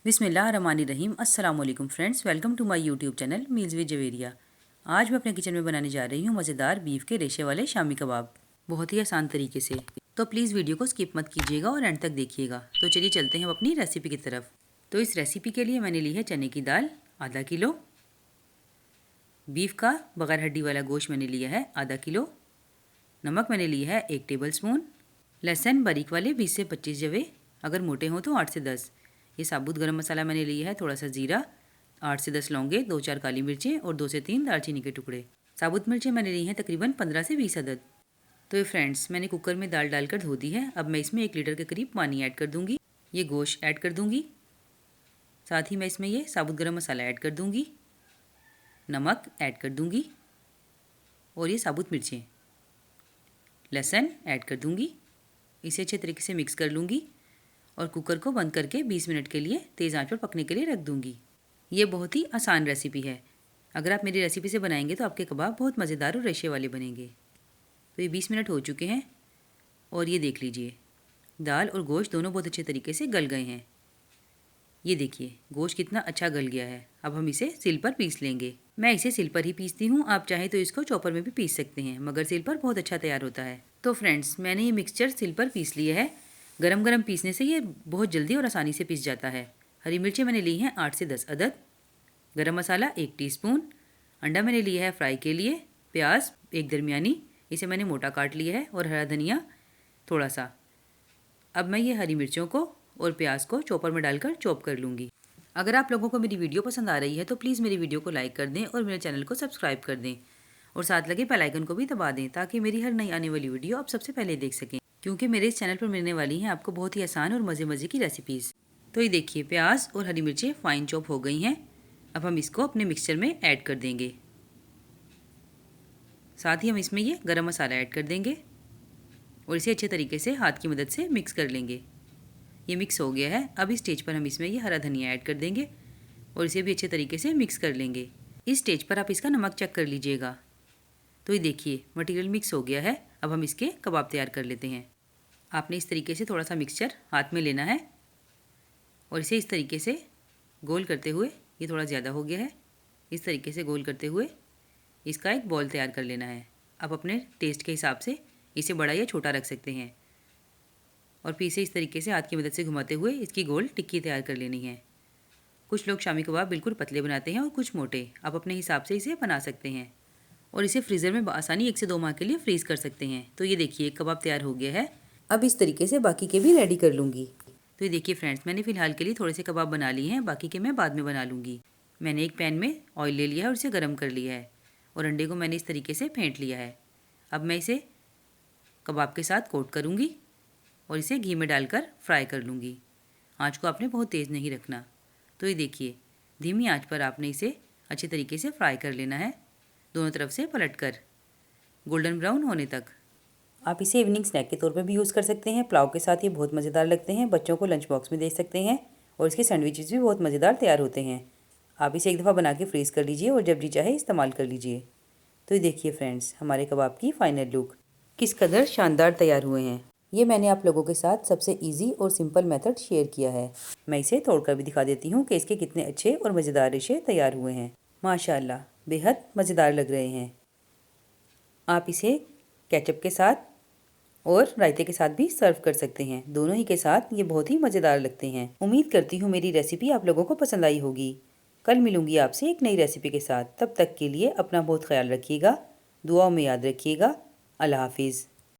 बिस्मिल्लाहिर्रहमानिर्रहीम। अस्सलाम वालेकुम friends, welcome to my YouTube channel meals with Javeria. आज मैं अपने किचन में बनाने जा रही हूँ मज़ेदार बीफ के रेशे वाले शामी कबाब, बहुत ही आसान तरीके से। तो प्लीज़ वीडियो को स्किप मत कीजिएगा और एंड तक देखिएगा। तो चलिए चलते हैं अपनी रेसिपी की तरफ। तो इस रेसिपी के लिए मैंने ली है चने की दाल आधा किलो, बीफ का बगैर हड्डी वाला गोश्त मैंने लिया है आधा किलो, नमक मैंने लिया है 1 टेबल स्पून, लहसुन बारीक वाले 20 से 25 जवे, अगर मोटे हों तो 8 से 10। ये साबुत गरम मसाला मैंने लिया है, थोड़ा सा ज़ीरा, 8 से 10 लौंगे, 2-4 काली मिर्चें और 2 से 3 दालचीनी के टुकड़े। साबुत मिर्चें मैंने ली हैं तकरीबन 15 से 20 अदद। तो ये फ्रेंड्स, मैंने कुकर में दाल डालकर धो दी है। अब मैं इसमें 1 लीटर के करीब पानी ऐड कर दूँगी। ये गोश्त ऐड कर दूँगी, साथ ही मैं इसमें ये साबुत गरम मसाला ऐड कर दूँगी, नमक ऐड कर दूँगी और ये साबुत मिर्चें, लहसुन ऐड कर दूँगी। इसे अच्छे तरीके से मिक्स कर लूँगी और कुकर को बंद करके 20 मिनट के लिए तेज़ आंच पर पकने के लिए रख दूँगी। ये बहुत ही आसान रेसिपी है। अगर आप मेरी रेसिपी से बनाएंगे तो आपके कबाब बहुत मज़ेदार और रेशे वाले बनेंगे। तो ये 20 मिनट हो चुके हैं और ये देख लीजिए, दाल और गोश्त दोनों बहुत अच्छे तरीके से गल गए हैं। ये देखिए गोश्त कितना अच्छा गल गया है। अब हम इसे सिल पर पीस लेंगे। मैं इसे सिल पर ही पीसती हूँ, आप चाहे तो इसको चॉपर में भी पीस सकते हैं, मगर सिल पर बहुत अच्छा तैयार होता है। तो फ्रेंड्स, मैंने ये मिक्सचर सिल पर पीस लिया है। गरम गरम पीसने से ये बहुत जल्दी और आसानी से पीस जाता है। हरी मिर्चें मैंने ली हैं 8 से 10 अदद, गरम मसाला 1 टीस्पून, अंडा मैंने लिया है फ्राई के लिए, प्याज एक दरमियानी, इसे मैंने मोटा काट लिया है, और हरा धनिया थोड़ा सा। अब मैं ये हरी मिर्चों को और प्याज को चॉपर में डालकर चॉप कर लूँगी। अगर आप लोगों को मेरी वीडियो पसंद आ रही है तो प्लीज़ मेरी वीडियो को लाइक कर दें और मेरे चैनल को सब्सक्राइब कर दें और साथ लगे बेल आइकन को भी दबा दें, ताकि मेरी हर नई आने वाली वीडियो आप सबसे पहले देख सकें, क्योंकि मेरे इस चैनल पर मिलने वाली हैं आपको बहुत ही आसान और मज़े मज़े की रेसिपीज़। तो ये देखिए, प्याज और हरी मिर्चें फाइन चॉप हो गई हैं। अब हम इसको अपने मिक्सचर में ऐड कर देंगे। साथ ही हम इसमें ये गरम मसाला ऐड कर देंगे और इसे अच्छे तरीके से हाथ की मदद से मिक्स कर लेंगे। ये मिक्स हो गया है। अब इस स्टेज पर हम इसमें ये हरा धनिया ऐड कर देंगे और इसे भी अच्छे तरीके से मिक्स कर लेंगे। इस स्टेज पर आप इसका नमक चेक कर लीजिएगा। तो ये देखिए, मटेरियल मिक्स हो गया है। अब हम इसके कबाब तैयार कर लेते हैं। आपने इस तरीके से थोड़ा सा मिक्सचर हाथ में लेना है और इसे इस तरीके से गोल करते हुए, ये थोड़ा ज़्यादा हो गया है, इस तरीके से गोल करते हुए इसका एक बॉल तैयार कर लेना है। आप अपने टेस्ट के हिसाब से इसे बड़ा या छोटा रख सकते हैं और फिर इसे इस तरीके से हाथ की मदद से घुमाते हुए इसकी गोल टिक्की तैयार कर लेनी है। कुछ लोग शामी कबाब बिल्कुल पतले बनाते हैं और कुछ मोटे। आप अपने हिसाब से इसे बना सकते हैं और इसे फ्रीज़र में आसानी 1 से 2 माह के लिए फ्रीज़ कर सकते हैं। तो ये देखिए, एक कबाब तैयार हो गया है। अब इस तरीके से बाकी के भी रेडी कर लूँगी। तो ये देखिए फ्रेंड्स, मैंने फ़िलहाल के लिए थोड़े से कबाब बना लिए हैं, बाकी के मैं बाद में बना लूँगी। मैंने एक पैन में ऑयल ले लिया है और इसे गर्म कर लिया है और अंडे को मैंने इस तरीके से फेंट लिया है। अब मैं इसे कबाब के साथ कोट करूँगी और इसे घी में डालकर फ्राई कर लूँगी। आँच को आपने बहुत तेज़ नहीं रखना। तो ये देखिए, धीमी आंच पर आपने इसे अच्छे तरीके से फ्राई कर लेना है, दोनों तरफ से पलटकर गोल्डन ब्राउन होने तक। आप इसे इवनिंग स्नैक के तौर पर भी यूज़ कर सकते हैं। पुलाव के साथ ये बहुत मज़ेदार लगते हैं। बच्चों को लंच बॉक्स में दे सकते हैं और इसके सैंडविचेस भी बहुत मज़ेदार तैयार होते हैं। आप इसे एक दफ़ा बना के फ्रीज़ कर लीजिए और जब जी चाहे इस्तेमाल कर लीजिए। तो ये देखिए फ्रेंड्स, हमारे कबाब की फ़ाइनल लुक किस कदर शानदार तैयार हुए हैं। ये मैंने आप लोगों के साथ सबसे इजी और सिंपल मेथड शेयर किया है। मैं इसे तोड़कर भी दिखा देती हूँ कि इसके कितने अच्छे और मज़ेदार रेशे तैयार हुए हैं। माशाल्लाह, बेहद मज़ेदार लग रहे हैं। आप इसे केचप के साथ और रायते के साथ भी सर्व कर सकते हैं। दोनों ही के साथ ये बहुत ही मज़ेदार लगते हैं। उम्मीद करती हूँ मेरी रेसिपी आप लोगों को पसंद आई होगी। कल मिलूँगी आपसे एक नई रेसिपी के साथ। तब तक के लिए अपना बहुत ख्याल रखिएगा, दुआओं में याद रखिएगा। अल्लाह हाफिज़।